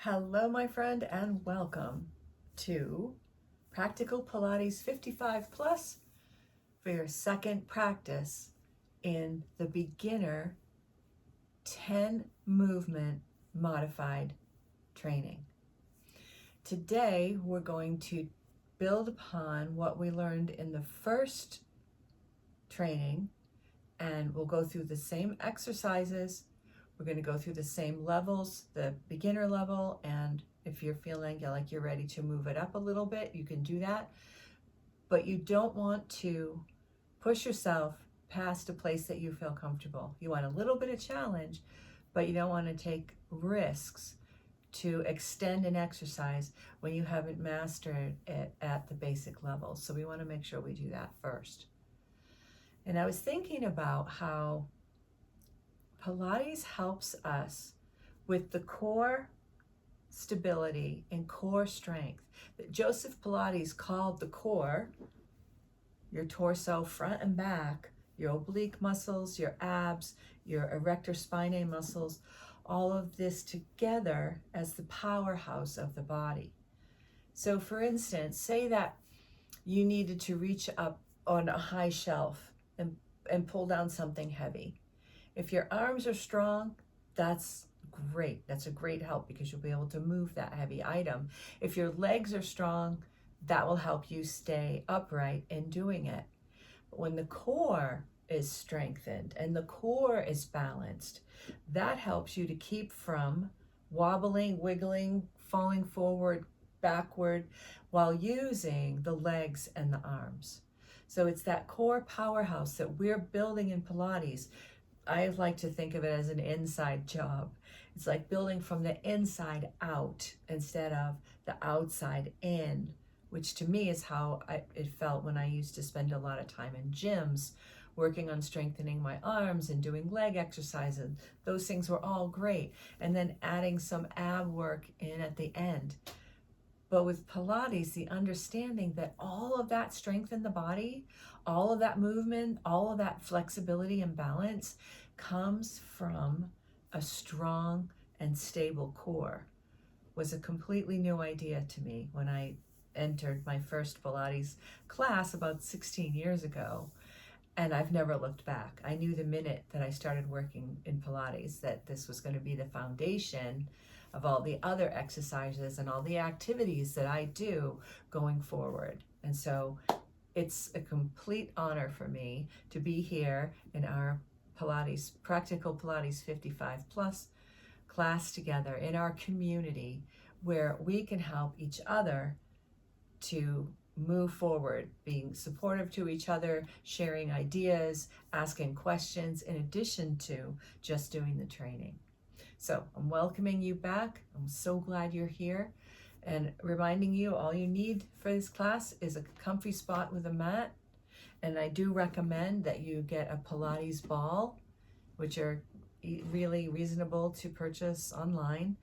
Hello, my friend, and welcome to Practical Pilates 55 Plus for your second practice in the beginner 10 movement modified training. Today, we're going to build upon what we learned in the first training, and we'll go through the same exercises. We're going to go through the same levels, the beginner level, and if you're feeling like you're ready to move it up a little bit, you can do that. But you don't want to push yourself past a place that you feel comfortable. You want a little bit of challenge, but you don't want to take risks to extend an exercise when you haven't mastered it at the basic level. So we want to make sure we do that first. And I was thinking about how Pilates helps us with the core stability and core strength that Joseph Pilates called the core, your torso front and back, your oblique muscles, your abs, your erector spinae muscles, all of this together as the powerhouse of the body. So for instance, say that you needed to reach up on a high shelf and pull down something heavy. If your arms are strong, that's great. That's a great help because you'll be able to move that heavy item. If your legs are strong, that will help you stay upright in doing it. But when the core is strengthened and the core is balanced, that helps you to keep from wobbling, wiggling, falling forward, backward, while using the legs and the arms. So it's that core powerhouse that we're building in Pilates. I like to think of it as an inside job. It's like building from the inside out instead of the outside in, which to me is how it felt when I used to spend a lot of time in gyms working on strengthening my arms and doing leg exercises. Those things were all great. And then adding some ab work in at the end. But with Pilates, the understanding that all of that strength in the body, all of that movement, all of that flexibility and balance comes from a strong and stable core was a completely new idea to me when I entered my first Pilates class about 16 years ago. And I've never looked back. I knew the minute that I started working in Pilates that this was going to be the foundation of all the other exercises and all the activities that I do going forward. And so it's a complete honor for me to be here in our Pilates, Practical Pilates 55 Plus class together in our community where we can help each other to move forward, being supportive to each other, sharing ideas, asking questions, in addition to just doing the training. So I'm welcoming you back. I'm so glad you're here and reminding you all you need for this class is a comfy spot with a mat. And I do recommend that you get a Pilates ball, which are really reasonable to purchase online.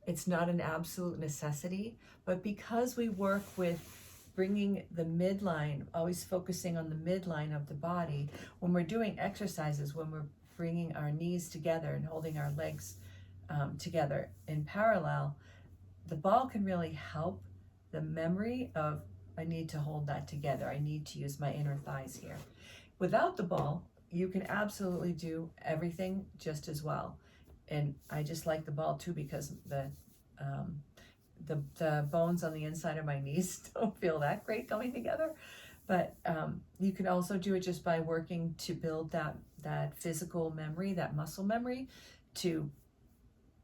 It's not an absolute necessity, but because we work with bringing the midline, always focusing on the midline of the body, when we're doing exercises, when we're bringing our knees together and holding our legs together in parallel, the ball can really help the memory of, I need to hold that together. I need to use my inner thighs here. Without the ball, you can absolutely do everything just as well. And I just like the ball too because the bones on the inside of my knees don't feel that great coming together. But you can also do it just by working to build that physical memory, that muscle memory, to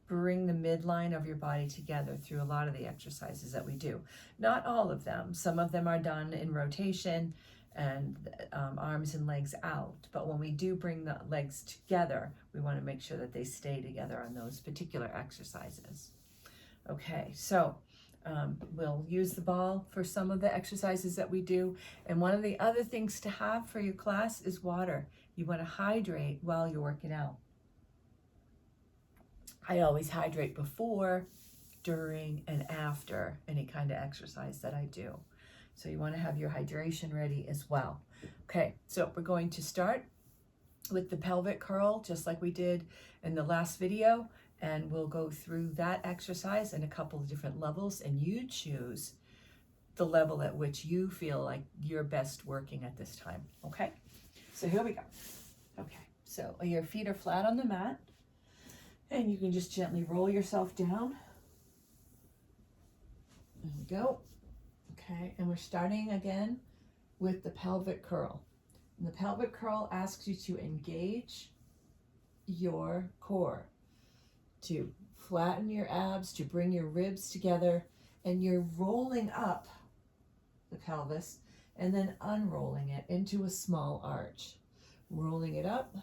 bring the midline of your body together through a lot of the exercises that we do. Not all of them. Some of them are done in rotation and arms and legs out. But when we do bring the legs together, we want to make sure that they stay together on those particular exercises. Okay, so we'll use the ball for some of the exercises that we do. And one of the other things to have for your class is water. You want to hydrate while you're working out. I always hydrate before, during, and after any kind of exercise that I do. So you want to have your hydration ready as well. Okay, so we're going to start with the pelvic curl, just like we did in the last video. And we'll go through that exercise in a couple of different levels, and you choose the level at which you feel like you're best working at this time. Okay, so here we go. Okay, so your feet are flat on the mat, and you can just gently roll yourself down. There we go. Okay, and we're starting again with the pelvic curl. And the pelvic curl asks you to engage your core, to flatten your abs, to bring your ribs together, and you're rolling up the pelvis and then unrolling it into a small arch. Rolling it up,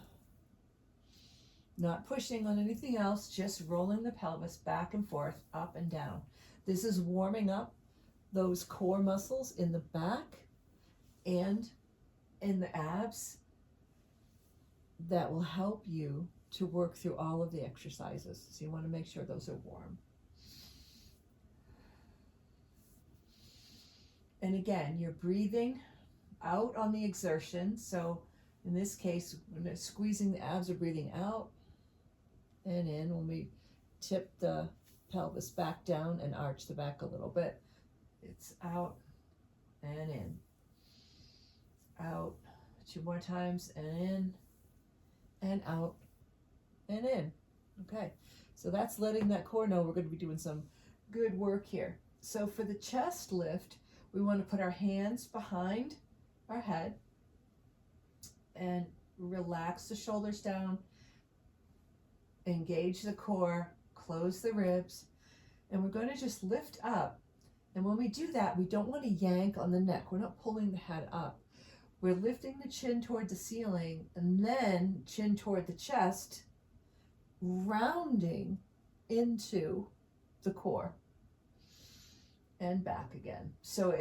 not pushing on anything else, just rolling the pelvis back and forth, up and down. This is warming up those core muscles in the back and in the abs that will help you to work through all of the exercises. So you want to make sure those are warm. And again, you're breathing out on the exertion. So in this case, when they're squeezing the abs, we're breathing out and in. When we tip the pelvis back down and arch the back a little bit, it's out and in. Out 2 more times, and in and out and in. Okay, so that's letting that core know we're going to be doing some good work here. So for the chest lift, we want to put our hands behind our head and relax the shoulders down, engage the core, close the ribs, and we're going to just lift up. And when we do that, we don't want to yank on the neck. We're not pulling the head up. We're lifting the chin toward the ceiling and then chin toward the chest, rounding into the core and back again. So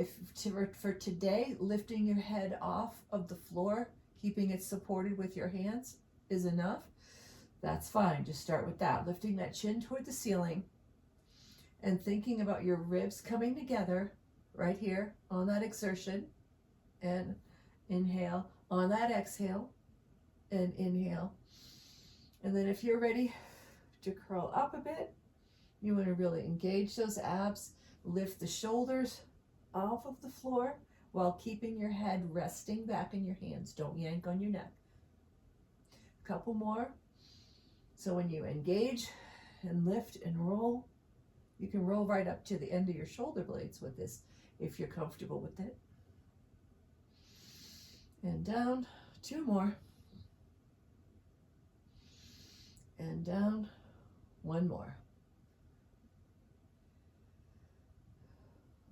for today, lifting your head off of the floor, keeping it supported with your hands is enough. That's fine. Just start with that. Lifting that chin toward the ceiling and thinking about your ribs coming together right here on that exertion, and inhale on that exhale and inhale. And then if you're ready to curl up a bit, you want to really engage those abs, lift the shoulders off of the floor while keeping your head resting back in your hands. Don't yank on your neck. A couple more. So when you engage and lift and roll, you can roll right up to the end of your shoulder blades with this if you're comfortable with it. And down, 2 more. And down, 1 more.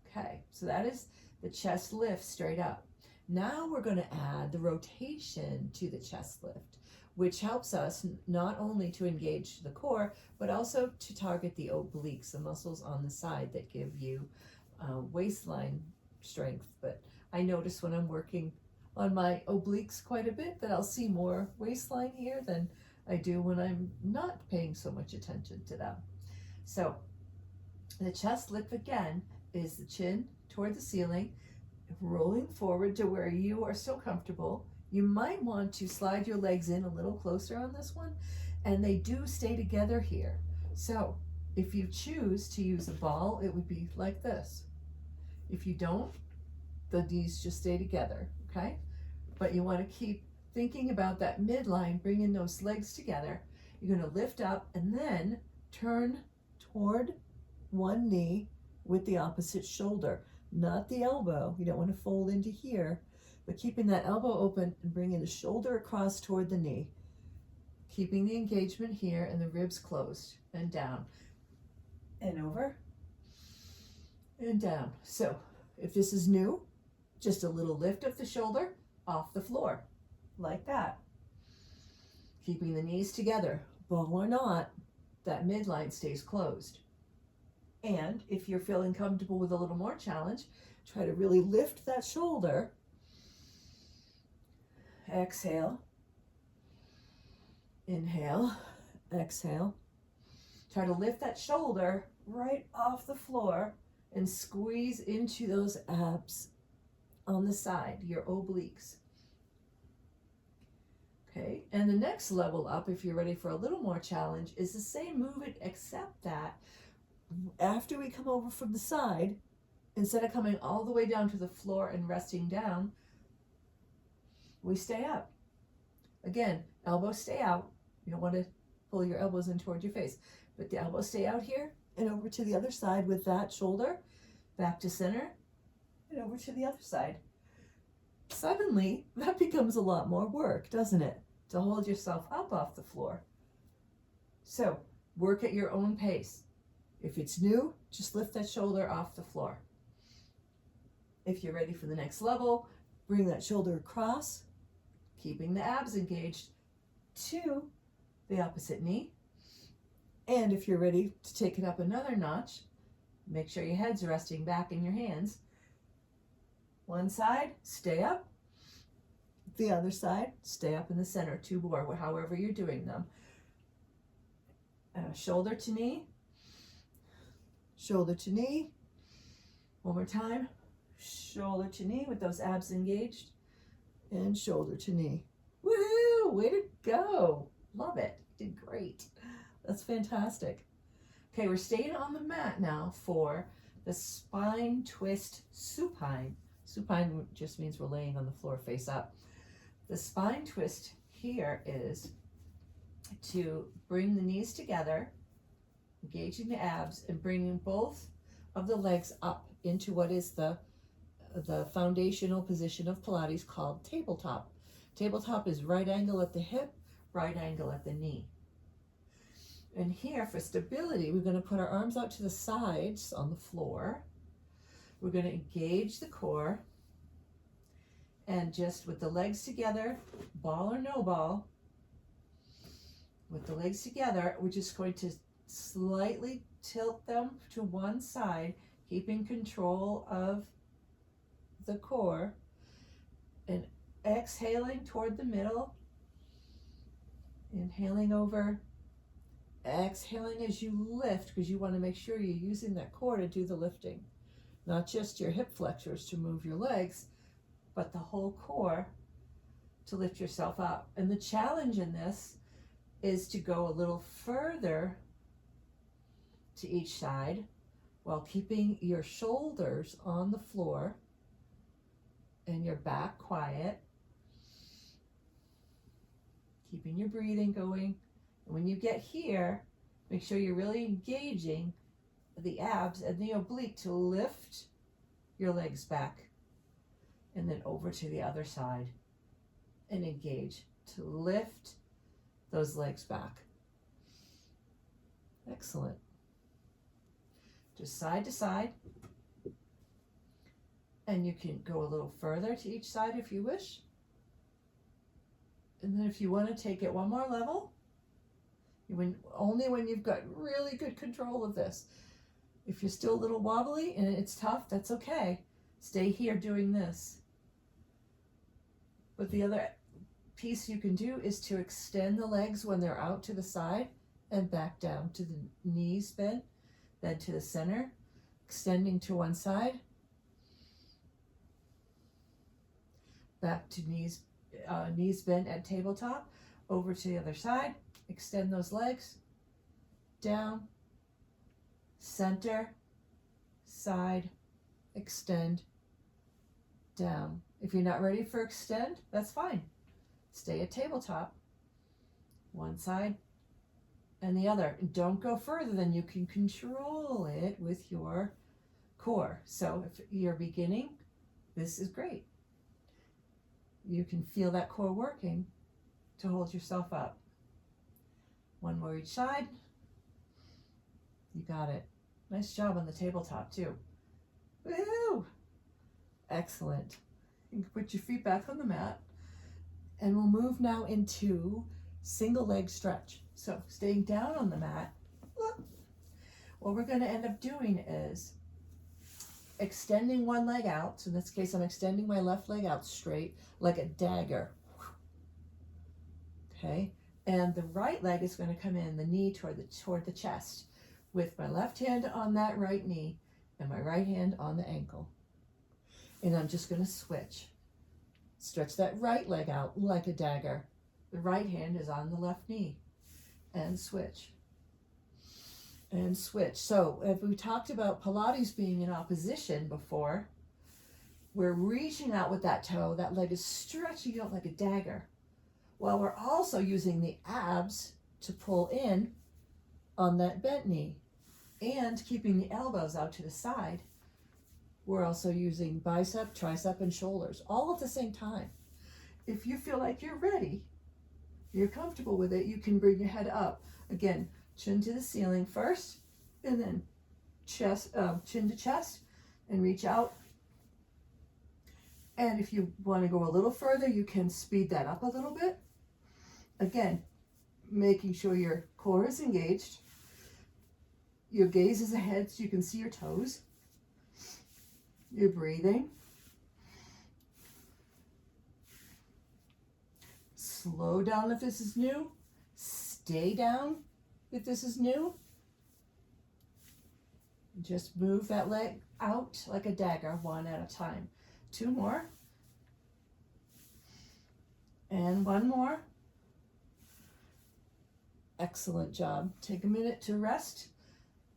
Okay, so that is the chest lift straight up. Now we're going to add the rotation to the chest lift, which helps us not only to engage the core, but also to target the obliques, the muscles on the side that give you waistline strength. But I notice when I'm working on my obliques quite a bit that I'll see more waistline here than I do when I'm not paying so much attention to them. So the chest lift again is the chin toward the ceiling, rolling forward to where you are so comfortable. You might want to slide your legs in a little closer on this one, and they do stay together here. So if you choose to use a ball, it would be like this. If you don't, the knees just stay together, okay? But you want to keep thinking about that midline, bringing those legs together. You're going to lift up and then turn toward one knee with the opposite shoulder, not the elbow. You don't want to fold into here, but keeping that elbow open and bringing the shoulder across toward the knee, keeping the engagement here and the ribs closed, and down and over and down. So if this is new, just a little lift of the shoulder off the floor like that, keeping the knees together. Ball or not, that midline stays closed. And if you're feeling comfortable with a little more challenge, try to really lift that shoulder. Exhale, inhale, exhale. Try to lift that shoulder right off the floor and squeeze into those abs on the side, your obliques. Okay, and the next level up, if you're ready for a little more challenge, is the same movement, except that after we come over from the side, instead of coming all the way down to the floor and resting down, we stay up. Again, elbows stay out. You don't want to pull your elbows in toward your face, but the elbows stay out here and over to the other side with that shoulder, back to center, and over to the other side. Suddenly, that becomes a lot more work, doesn't it? To hold yourself up off the floor. So, work at your own pace. If it's new, just lift that shoulder off the floor. If you're ready for the next level, bring that shoulder across, keeping the abs engaged, to the opposite knee. And if you're ready to take it up another notch, make sure your head's resting back in your hands. One side, stay up. The other side, stay up in the center, two more, however you're doing them. Shoulder to knee. Shoulder to knee. One more time. Shoulder to knee with those abs engaged. And shoulder to knee. Woohoo! Way to go. Love it. You did great. That's fantastic. Okay, we're staying on the mat now for the spine twist supine. Supine just means we're laying on the floor face up. The spine twist here is to bring the knees together, engaging the abs, and bringing both of the legs up into what is the foundational position of Pilates called tabletop. Tabletop is right angle at the hip, right angle at the knee. And here, for stability, we're going to put our arms out to the sides on the floor. We're going to engage the core, and just with the legs together, ball or no ball, with the legs together, we're just going to slightly tilt them to one side, keeping control of the core, and exhaling toward the middle, inhaling over, exhaling as you lift, because you want to make sure you're using that core to do the lifting, not just your hip flexors to move your legs, but the whole core to lift yourself up. And the challenge in this is to go a little further to each side while keeping your shoulders on the floor and your back quiet, keeping your breathing going. And when you get here, make sure you're really engaging the abs and the oblique to lift your legs back, and then over to the other side and engage to lift those legs back. Excellent. Just side to side. And you can go a little further to each side if you wish. And then if you want to take it one more level, only when you've got really good control of this. If you're still a little wobbly and it's tough, that's okay. Stay here doing this. But the other piece you can do is to extend the legs when they're out to the side and back down to the knees bent, then to the center, extending to one side, back to knees bent at tabletop, over to the other side, extend those legs, down, center, side, extend, down. If you're not ready for extend, that's fine. Stay at tabletop, one side and the other. Don't go further than you can control it with your core. So if you're beginning, this is great. You can feel that core working to hold yourself up. One more each side. You got it. Nice job on the tabletop too. Woohoo! Excellent. You can put your feet back on the mat, and we'll move now into single leg stretch. So staying down on the mat, what we're going to end up doing is extending one leg out. So in this case, I'm extending my left leg out straight like a dagger. Okay, and the right leg is going to come in, the knee toward the chest, with my left hand on that right knee and my right hand on the ankle. And I'm just going to switch. Stretch that right leg out like a dagger. The right hand is on the left knee. And switch. And switch. So if we talked about Pilates being in opposition before, we're reaching out with that toe. That leg is stretching out like a dagger. While we're also using the abs to pull in on that bent knee. And keeping the elbows out to the side. We're also using bicep, tricep, and shoulders, all at the same time. If you feel like you're ready, you're comfortable with it, you can bring your head up. Again, chin to the ceiling first, and then chest, chin to chest, and reach out. And if you want to go a little further, you can speed that up a little bit. Again, making sure your core is engaged. Your gaze is ahead so you can see your toes. You're breathing. Slow down if this is new. Stay down if this is new. Just move that leg out like a dagger, one at a time. 2 more. And 1 more. Excellent job. Take a minute to rest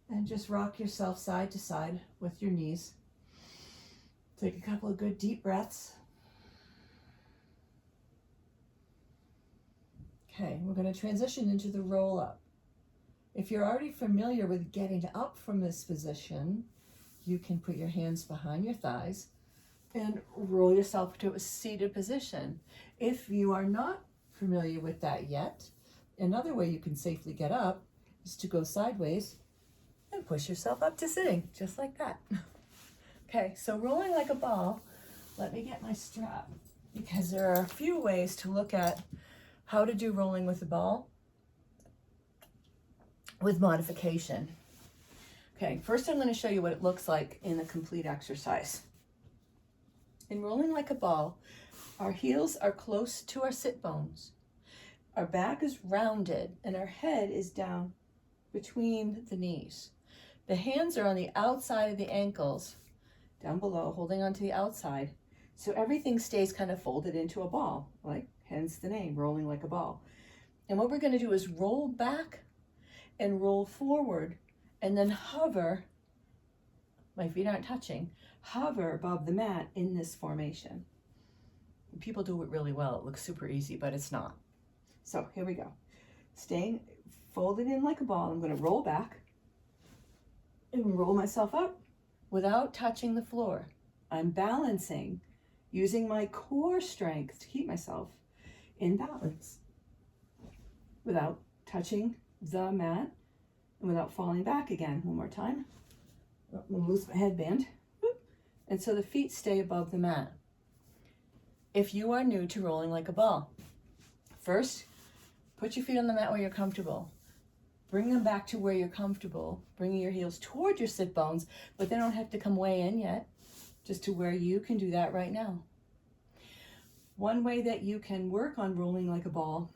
and just rock yourself side to side with your knees. Take a couple of good deep breaths. Okay, we're going to transition into the roll up. If you're already familiar with getting up from this position, you can put your hands behind your thighs and roll yourself to a seated position. If you are not familiar with that yet, another way you can safely get up is to go sideways and push yourself up to sitting, just like that. Okay, so rolling like a ball, let me get my strap, because there are a few ways to look at how to do rolling with a ball with modification. Okay, first I'm going to show you what it looks like in a complete exercise. In rolling like a ball, our heels are close to our sit bones. Our back is rounded and our head is down between the knees. The hands are on the outside of the ankles, down below, holding onto the outside. So everything stays kind of folded into a ball, like hence the name, rolling like a ball. And what we're going to do is roll back and roll forward and then hover, my feet aren't touching, hover above the mat in this formation. People do it really well. It looks super easy, but it's not. So here we go. Staying folded in like a ball, I'm going to roll back and roll myself up without touching the floor. I'm balancing, using my core strength to keep myself in balance without touching the mat and without falling back again. One more time. I'm going to lose my headband. And so the feet stay above the mat. If you are new to rolling like a ball, first, put your feet on the mat where you're comfortable. Bring them back to where you're comfortable, bringing your heels toward your sit bones, but they don't have to come way in yet, just to where you can do that right now. One way that you can work on rolling like a ball,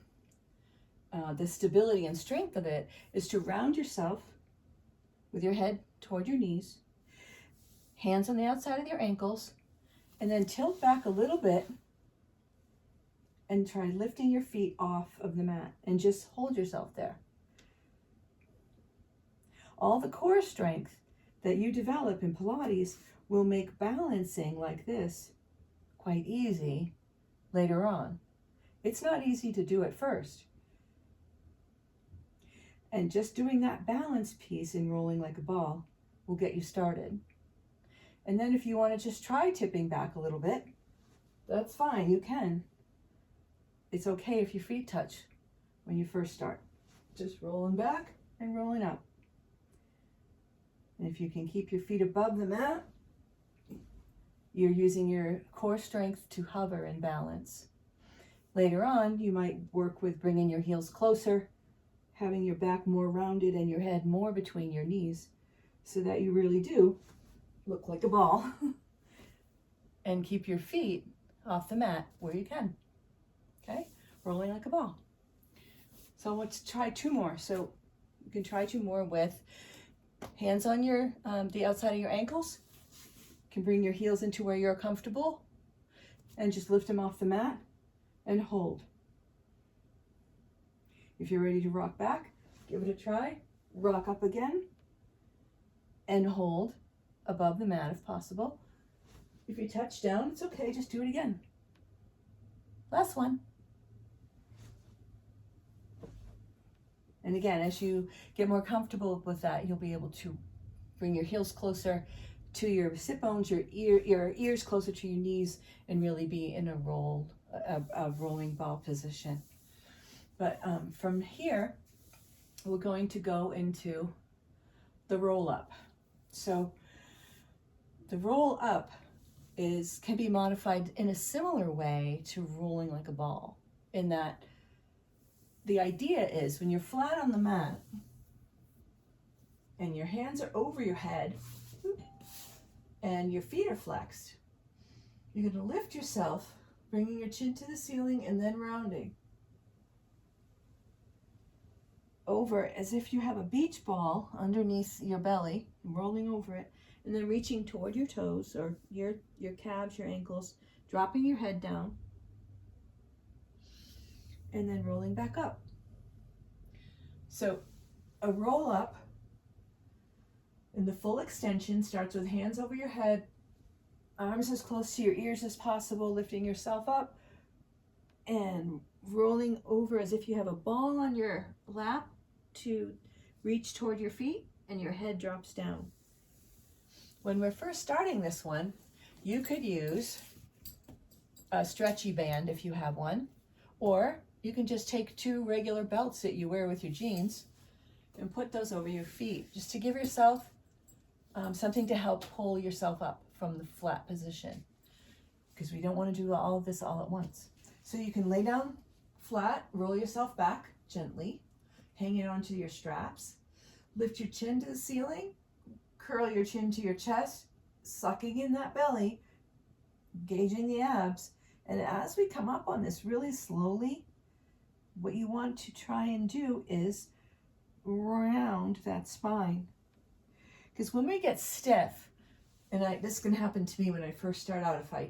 the stability and strength of it, is to round yourself with your head toward your knees, hands on the outside of your ankles, and then tilt back a little bit and try lifting your feet off of the mat and just hold yourself there. All the core strength that you develop in Pilates will make balancing like this quite easy later on. It's not easy to do at first. And just doing that balance piece in rolling like a ball will get you started. And then if you want to just try tipping back a little bit, that's fine, you can. It's okay if your feet touch when you first start. Just rolling back and rolling up. And if you can keep your feet above the mat, you're using your core strength to hover and balance. Later on, you might work with bringing your heels closer, having your back more rounded and your head more between your knees, so that you really do look like a ball. And keep your feet off the mat where you can. Okay? Rolling like a ball. So let's try 2 more. So you can try 2 more with hands on your the outside of your ankles. You can bring your heels into where you're comfortable and just lift them off the mat and hold. If you're ready to rock back, give it a try. Rock up again and hold above the mat if possible. If you touch down, it's okay, just do it again. Last one. And again, as you get more comfortable with that, you'll be able to bring your heels closer to your sit bones, your ears closer to your knees, and really be in a rolling ball position. But from here, we're going to go into the roll up. So the roll up can be modified in a similar way to rolling like a ball, in that the idea is when you're flat on the mat and your hands are over your head and your feet are flexed, you're going to lift yourself, bringing your chin to the ceiling and then rounding over as if you have a beach ball underneath your belly, rolling over it, and then reaching toward your toes or your calves, your ankles, dropping your head down, and then rolling back up. So a roll up in the full extension starts with hands over your head, arms as close to your ears as possible, lifting yourself up and rolling over as if you have a ball on your lap to reach toward your feet, and your head drops down. When we're first starting this one, you could use a stretchy band if you have one, or you can just take 2 regular belts that you wear with your jeans and put those over your feet, just to give yourself something to help pull yourself up from the flat position, because we don't want to do all of this all at once. So you can lay down flat, roll yourself back gently, hanging onto your straps, lift your chin to the ceiling, curl your chin to your chest, sucking in that belly, gauging the abs. And as we come up on this really slowly, what you want to try and do is round that spine. Because when we get stiff, and this can happen to me when I first start out, if I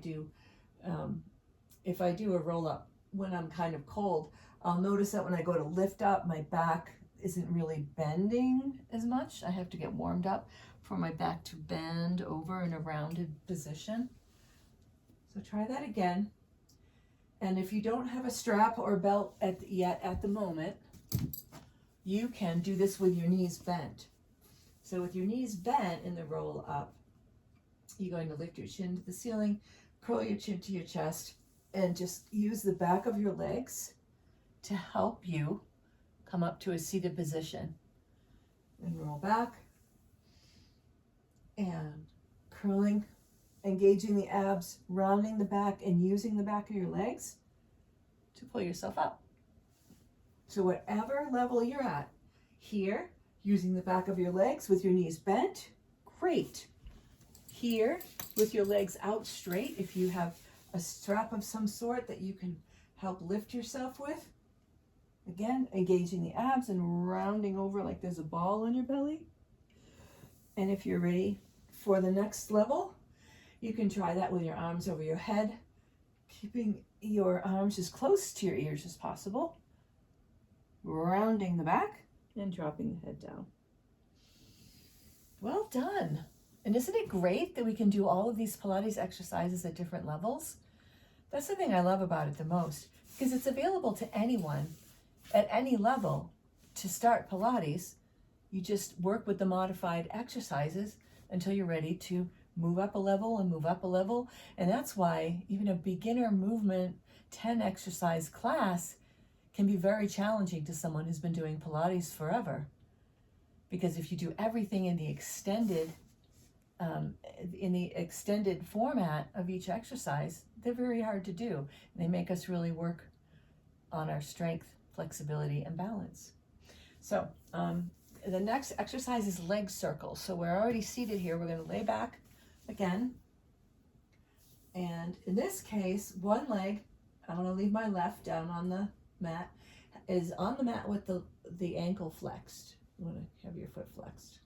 do a roll up when I'm kind of cold, I'll notice that when I go to lift up, my back isn't really bending as much. I have to get warmed up for my back to bend over in a rounded position. So try that again. And if you don't have a strap or belt yet at the moment, you can do this with your knees bent. So with your knees bent in the roll up, you're going to lift your chin to the ceiling, curl your chin to your chest, and just use the back of your legs to help you come up to a seated position. And roll back and curling, engaging the abs, rounding the back, and using the back of your legs to pull yourself up. So whatever level you're at, here, using the back of your legs with your knees bent, great. Here, with your legs out straight, if you have a strap of some sort that you can help lift yourself with, again, engaging the abs and rounding over like there's a ball on your belly. And if you're ready for the next level, you can try that with your arms over your head, keeping your arms as close to your ears as possible, rounding the back and dropping the head down. Well done. And isn't it great that we can do all of these Pilates exercises at different levels? That's the thing I love about it the most, because it's available to anyone at any level to start Pilates. You just work with the modified exercises until you're ready to move up a level and move up a level. And that's why even a beginner movement 10 exercise class can be very challenging to someone who's been doing Pilates forever. Because if you do everything in the extended format of each exercise, they're very hard to do. They make us really work on our strength, flexibility, and balance. So the next exercise is leg circles. So we're already seated here. We're going to lay back again. And in this case, one leg, I'm going to leave my left down on the mat, is on the mat with the ankle flexed. You want to have your foot flexed.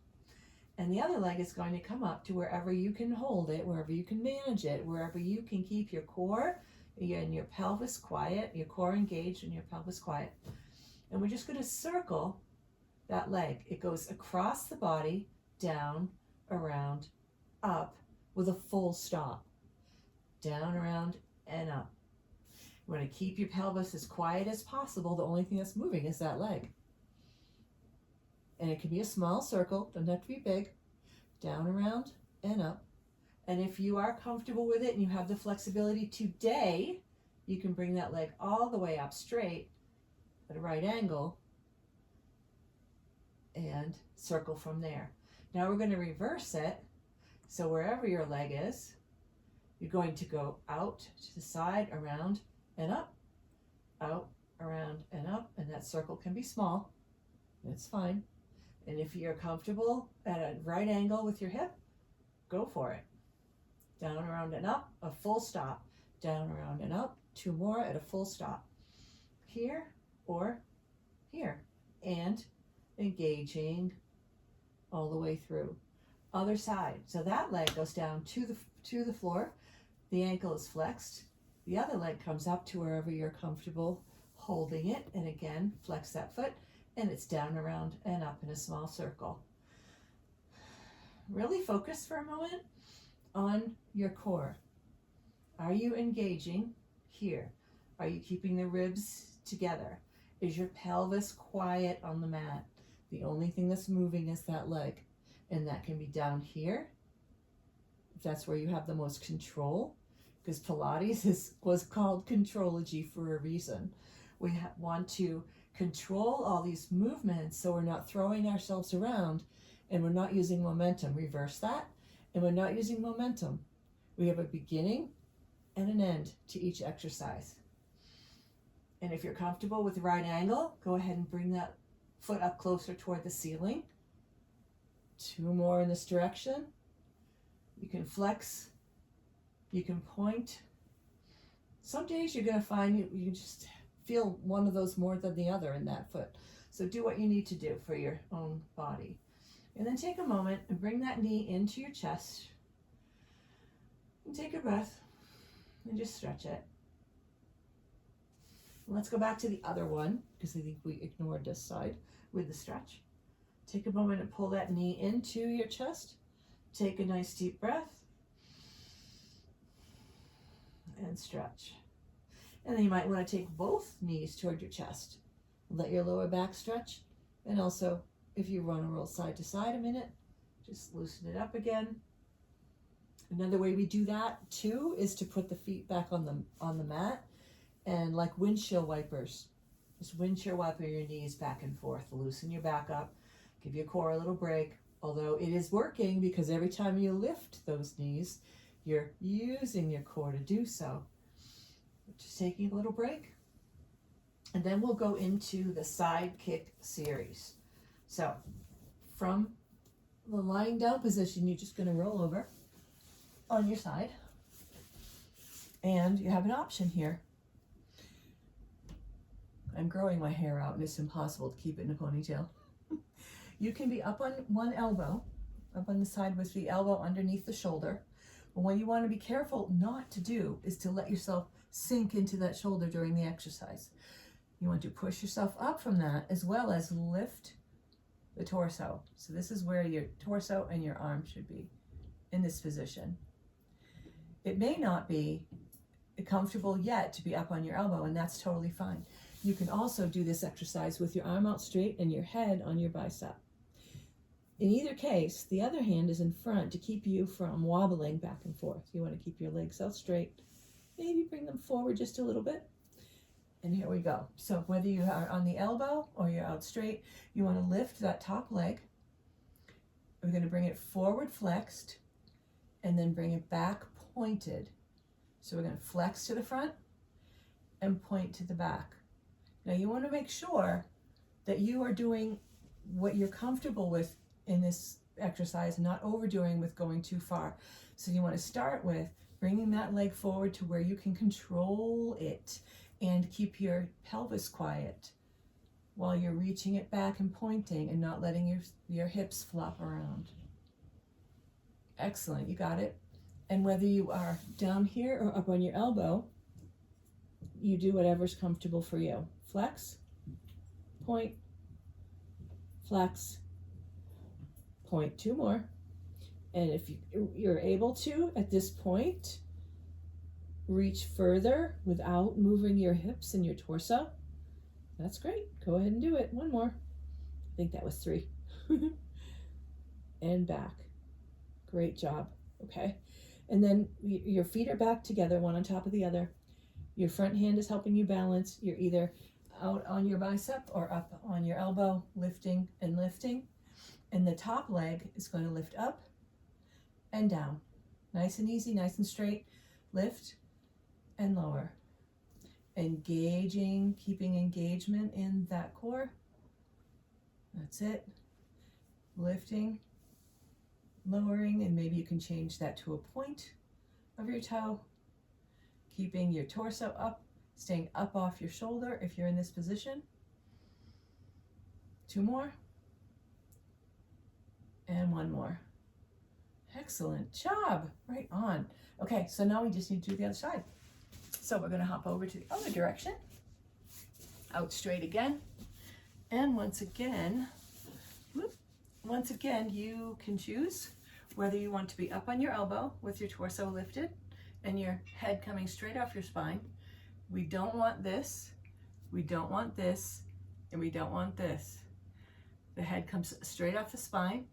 And the other leg is going to come up to wherever you can hold it, wherever you can manage it, wherever you can keep your core and your pelvis quiet, your core engaged and your pelvis quiet. And we're just going to circle that leg. It goes across the body, down, around, up, with a full stop. Down, around, and up. You want to keep your pelvis as quiet as possible. The only thing that's moving is that leg. And it can be a small circle, doesn't have to be big. Down, around, and up. And if you are comfortable with it and you have the flexibility today, you can bring that leg all the way up straight at a right angle and circle from there. Now we're going to reverse it. So wherever your leg is, you're going to go out to the side, around, and up. Out, around, and up. And that circle can be small. It's fine. And if you're comfortable at a right angle with your hip, go for it. Down, around, and up, a full stop. Down, around, and up, 2 more at a full stop. Here or here. And engaging all the way through. Other side. So that leg goes down to the floor. The ankle is flexed. The other leg comes up to wherever you're comfortable holding it. And again, flex that foot. And it's down, around, and up in a small circle. Really focus for a moment on your core. Are you engaging here? Are you keeping the ribs together? Is your pelvis quiet on the mat? The only thing that's moving is that leg. And that can be down here, if that's where you have the most control, because Pilates was called Contrology for a reason. We want to control all these movements so we're not throwing ourselves around and we're not using momentum. Reverse that, and we're not using momentum. We have a beginning and an end to each exercise. And if you're comfortable with the right angle, go ahead and bring that foot up closer toward the ceiling. 2 more in this direction. You can flex, you can point. Some days you're going to find you just feel one of those more than the other in that foot. So do what you need to do for your own body. And then take a moment and bring that knee into your chest. And take a breath and just stretch it. And let's go back to the other one, because I think we ignored this side with the stretch. Take a moment and pull that knee into your chest. Take a nice deep breath. And stretch. And then you might want to take both knees toward your chest. Let your lower back stretch. And also, if you want to roll side to side a minute, just loosen it up again. Another way we do that too is to put the feet back on the mat, and like windshield wipers, just windshield wiper your knees back and forth. Loosen your back up. Give your core a little break, although it is working because every time you lift those knees, you're using your core to do so. Just taking a little break. And then we'll go into the side kick series. So from the lying down position, you're just going to roll over on your side. And you have an option here. I'm growing my hair out and it's impossible to keep it in a ponytail. You can be up on one elbow, up on the side with the elbow underneath the shoulder. But what you want to be careful not to do is to let yourself sink into that shoulder during the exercise. You want to push yourself up from that as well as lift the torso. So this is where your torso and your arm should be in this position. It may not be comfortable yet to be up on your elbow, and that's totally fine. You can also do this exercise with your arm out straight and your head on your bicep. In either case, the other hand is in front to keep you from wobbling back and forth. You want to keep your legs out straight. Maybe bring them forward just a little bit. And here we go. So whether you are on the elbow or you're out straight, you want to lift that top leg. We're going to bring it forward flexed and then bring it back pointed. So we're going to flex to the front and point to the back. Now you want to make sure that you are doing what you're comfortable with in this exercise, not overdoing with going too far. So you want to start with bringing that leg forward to where you can control it and keep your pelvis quiet while you're reaching it back and pointing and not letting your hips flop around. Excellent, you got it. And whether you are down here or up on your elbow, you do whatever's comfortable for you. Flex point, flex, point, 2 more. And if you're able to, at this point, reach further without moving your hips and your torso, that's great. Go ahead and do it. 1 more. I think that was 3. And back. Great job. Okay. And then your feet are back together, one on top of the other. Your front hand is helping you balance. You're either out on your bicep or up on your elbow, lifting and lifting. And the top leg is going to lift up and down. Nice and easy, nice and straight. Lift and lower. Engaging, keeping engagement in that core. That's it. Lifting, lowering, and maybe you can change that to a point of your toe. Keeping your torso up, staying up off your shoulder if you're in this position. 2 more. And 1 more. Excellent job. Right on. Okay, so now we just need to do the other side. So we're going to hop over to the other direction. Out straight again. And once again, you can choose whether you want to be up on your elbow with your torso lifted and your head coming straight off your spine. We don't want this, we don't want this, and we don't want this. The head comes straight off the spine,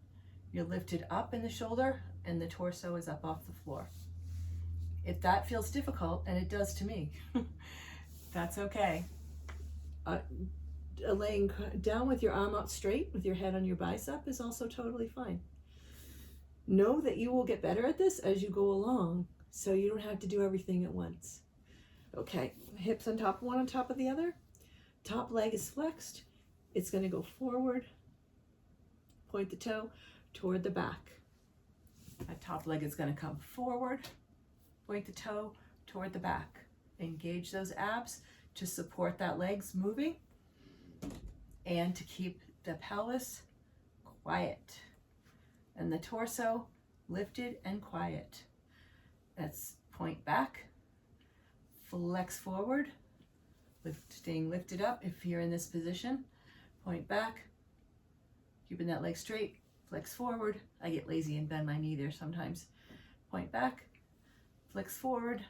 you're lifted up in the shoulder, and the torso is up off the floor. If that feels difficult, and it does to me, that's okay. Laying down with your arm out straight with your head on your bicep is also totally fine. Know that you will get better at this as you go along, so you don't have to do everything at once. Okay, hips on top, one on top of the other. Top leg is flexed. It's going to go forward. Point the toe toward the back. That top leg is going to come forward. Point the toe toward the back. Engage those abs to support that legs moving and to keep the pelvis quiet and the torso lifted and quiet. That's point back, flex forward, staying lifted up if you're in this position. Point back, keeping that leg straight, flex forward. I get lazy and bend my knee there sometimes. Point back, flex forward.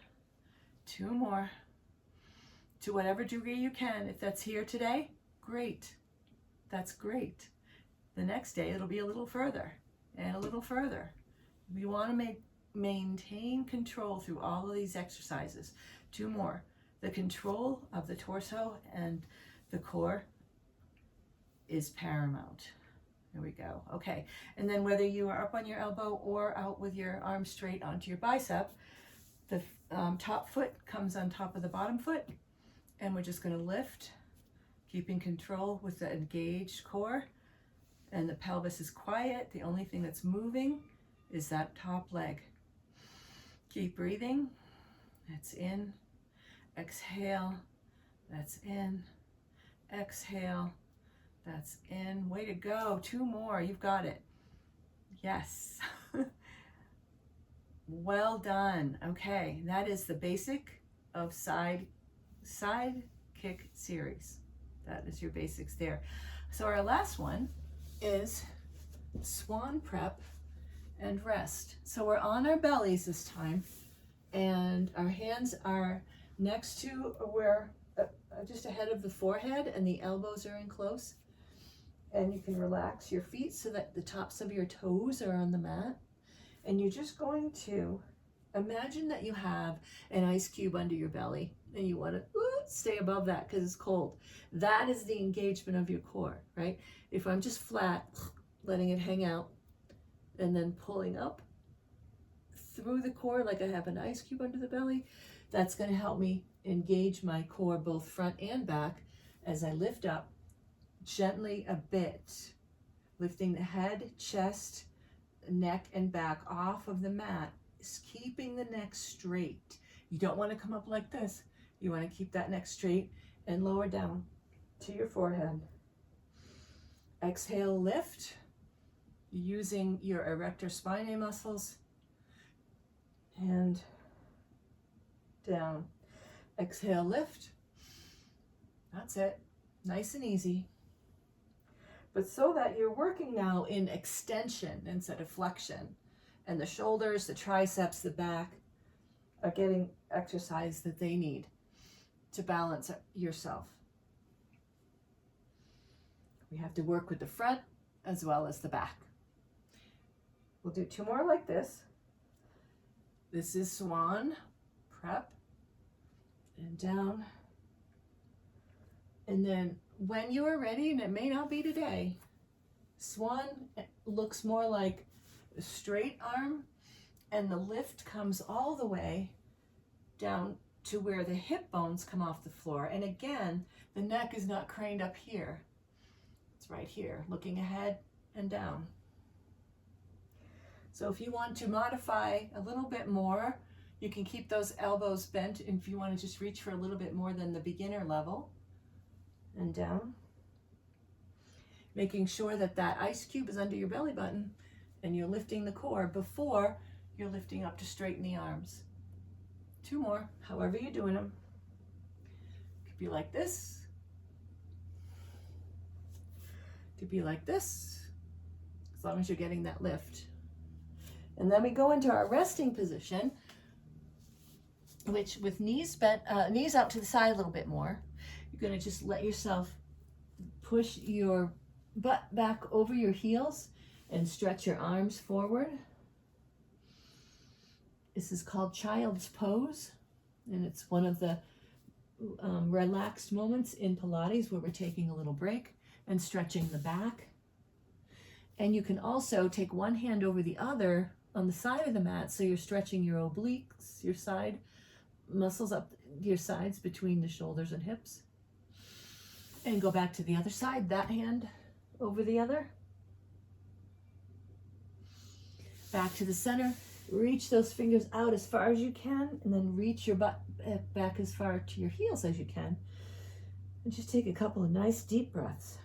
2 more. To whatever degree you can. If that's here today, great. That's great. The next day it'll be a little further and a little further. We want to maintain control through all of these exercises. 2 more. The control of the torso and the core is paramount. There we go. Okay. And then whether you are up on your elbow or out with your arm straight onto your bicep, the top foot comes on top of the bottom foot, and we're just going to lift, keeping control with the engaged core, and the pelvis is quiet. The only thing that's moving is that top leg. Keep breathing. That's in. Exhale. That's in. Exhale. That's in. Way to go. 2 more. You've got it. Yes. Well done. Okay, that is the basic of side kick series. That is your basics there. So our last one is swan prep and rest. So we're on our bellies this time, and our hands are next to where just ahead of the forehead, and the elbows are in close. And you can relax your feet so that the tops of your toes are on the mat. And you're just going to imagine that you have an ice cube under your belly, and you want to stay above that because it's cold. That is the engagement of your core, right? If I'm just flat, letting it hang out, and then pulling up through the core like I have an ice cube under the belly, that's going to help me engage my core both front and back as I lift up gently a bit, lifting the head, chest, neck, and back off of the mat, is keeping the neck straight. You don't want to come up like this. You want to keep that neck straight and lower down to your forehead. Exhale, lift, using your erector spinae muscles, and down. Exhale, lift. That's it. Nice and easy. but so that you're working now in extension instead of flexion. And the shoulders, the triceps, the back are getting exercise that they need to balance yourself. We have to work with the front as well as the back. We'll do 2 more like this. This is swan, prep, and down. And then when you are ready, and it may not be today, swan looks more like a straight arm, and the lift comes all the way down to where the hip bones come off the floor. And again, the neck is not craned up here. It's right here, looking ahead and down. So if you want to modify a little bit more, you can keep those elbows bent if you want to just reach for a little bit more than the beginner level. And down. Making sure that that ice cube is under your belly button and you're lifting the core before you're lifting up to straighten the arms. 2 more, however you're doing them. Could be like this. Could be like this, as long as you're getting that lift. And then we go into our resting position, which with knees bent, knees out to the side a little bit more. You're going to just let yourself push your butt back over your heels and stretch your arms forward. This is called child's pose, and it's one of the relaxed moments in Pilates where we're taking a little break and stretching the back. And you can also take one hand over the other on the side of the mat, so you're stretching your obliques, your side muscles up your sides between the shoulders and hips. And go back to the other side, that hand over the other. Back to the center. Reach those fingers out as far as you can, and then reach your butt back as far to your heels as you can. And just take a couple of nice deep breaths.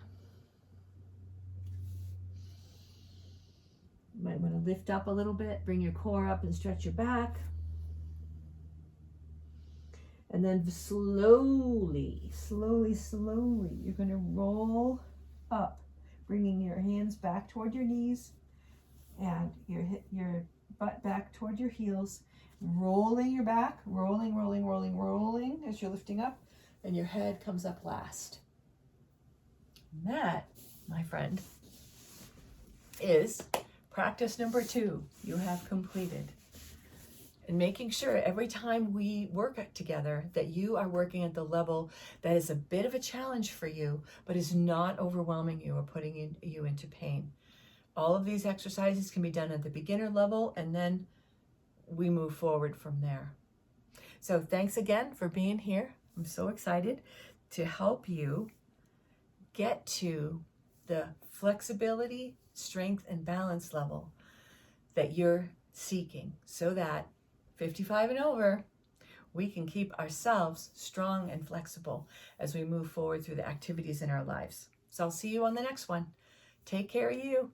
You might want to lift up a little bit, bring your core up and stretch your back. And then slowly, you're going to roll up, bringing your hands back toward your knees and your butt back toward your heels, rolling your back, rolling as you're lifting up, and your head comes up last. And that, my friend, is practice number 2 you have completed. And making sure every time we work together that you are working at the level that is a bit of a challenge for you, but is not overwhelming you or putting you into pain. All of these exercises can be done at the beginner level, and then we move forward from there. So thanks again for being here. I'm so excited to help you get to the flexibility, strength, and balance level that you're seeking, so that 55 and over, we can keep ourselves strong and flexible as we move forward through the activities in our lives. So I'll see you on the next one. Take care of you.